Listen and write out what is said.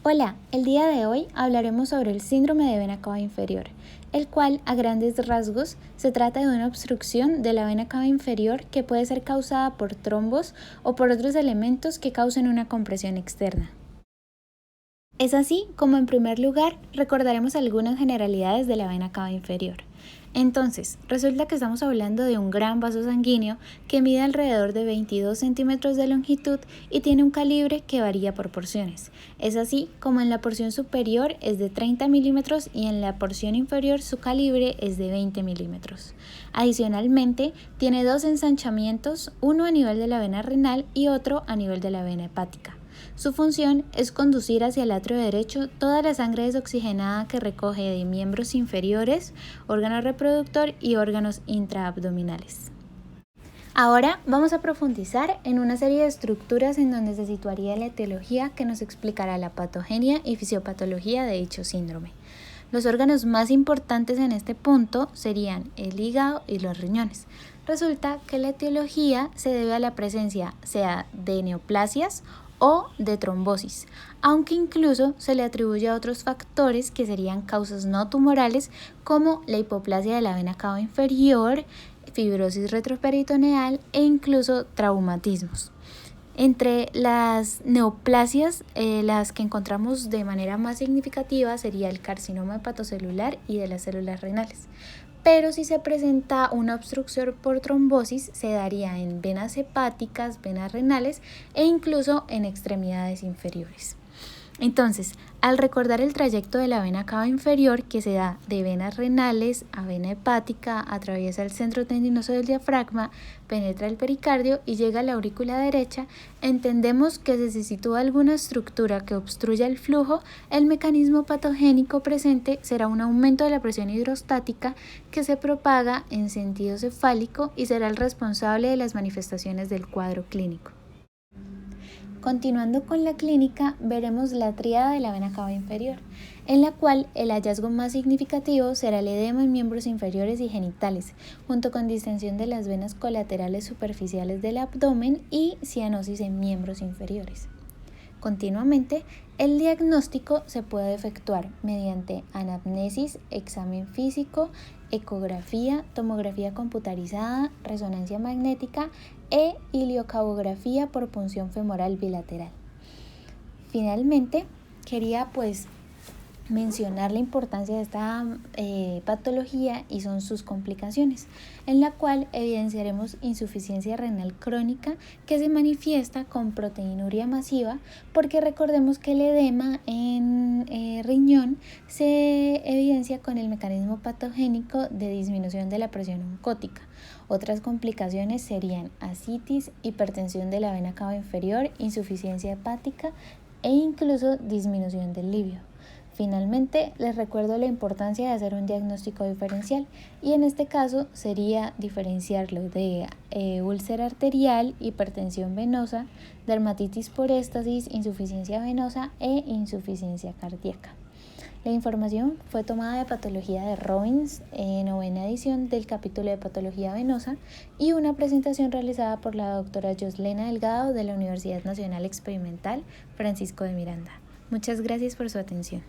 Hola, el día de hoy hablaremos sobre el síndrome de vena cava inferior, el cual a grandes rasgos se trata de una obstrucción de la vena cava inferior que puede ser causada por trombos o por otros elementos que causen una compresión externa. Es así como en primer lugar recordaremos algunas generalidades de la vena cava inferior. Entonces, resulta que estamos hablando de un gran vaso sanguíneo que mide alrededor de 22 centímetros de longitud y tiene un calibre que varía por porciones. Es así como en la porción superior es de 30 milímetros y en la porción inferior su calibre es de 20 milímetros. Adicionalmente, tiene dos ensanchamientos, uno a nivel de la vena renal y otro a nivel de la vena hepática. Su función es conducir hacia el atrio derecho toda la sangre desoxigenada que recoge de miembros inferiores, órgano reproductor y órganos intraabdominales. Ahora vamos a profundizar en una serie de estructuras en donde se situaría la etiología que nos explicará la patogenia y fisiopatología de dicho síndrome. Los órganos más importantes en este punto serían el hígado y los riñones. Resulta que la etiología se debe a la presencia sea de neoplasias o de trombosis, aunque incluso se le atribuye a otros factores que serían causas no tumorales como la hipoplasia de la vena cava inferior, fibrosis retroperitoneal e incluso traumatismos. Entre las neoplasias, las que encontramos de manera más significativa sería el carcinoma hepatocelular y de las células renales. Pero si se presenta una obstrucción por trombosis, se daría en venas hepáticas, venas renales e incluso en extremidades inferiores. Entonces, al recordar el trayecto de la vena cava inferior que se da de venas renales a vena hepática, atraviesa el centro tendinoso del diafragma, penetra el pericardio y llega a la aurícula derecha, entendemos que si se sitúa alguna estructura que obstruya el flujo, el mecanismo patogénico presente será un aumento de la presión hidrostática que se propaga en sentido cefálico y será el responsable de las manifestaciones del cuadro clínico. Continuando con la clínica, veremos la tríada de la vena cava inferior, en la cual el hallazgo más significativo será el edema en miembros inferiores y genitales, junto con distensión de las venas colaterales superficiales del abdomen y cianosis en miembros inferiores. Continuamente, el diagnóstico se puede efectuar mediante anamnesis, examen físico, ecografía, tomografía computarizada, resonancia magnética e iliocabografía por punción femoral bilateral. Finalmente, quería mencionar la importancia de esta patología y son sus complicaciones, en la cual evidenciaremos insuficiencia renal crónica que se manifiesta con proteinuria masiva, porque recordemos que el edema en riñón se evidencia con el mecanismo patogénico de disminución de la presión oncótica. Otras complicaciones serían ascitis, hipertensión de la vena cava inferior, insuficiencia hepática e incluso disminución del líbido. Finalmente, les recuerdo la importancia de hacer un diagnóstico diferencial y en este caso sería diferenciarlo de úlcera arterial, hipertensión venosa, dermatitis por éstasis, insuficiencia venosa e insuficiencia cardíaca. La información fue tomada de Patología de Robbins, novena edición del capítulo de Patología Venosa y una presentación realizada por la doctora Yoslena Delgado de la Universidad Nacional Experimental Francisco de Miranda. Muchas gracias por su atención.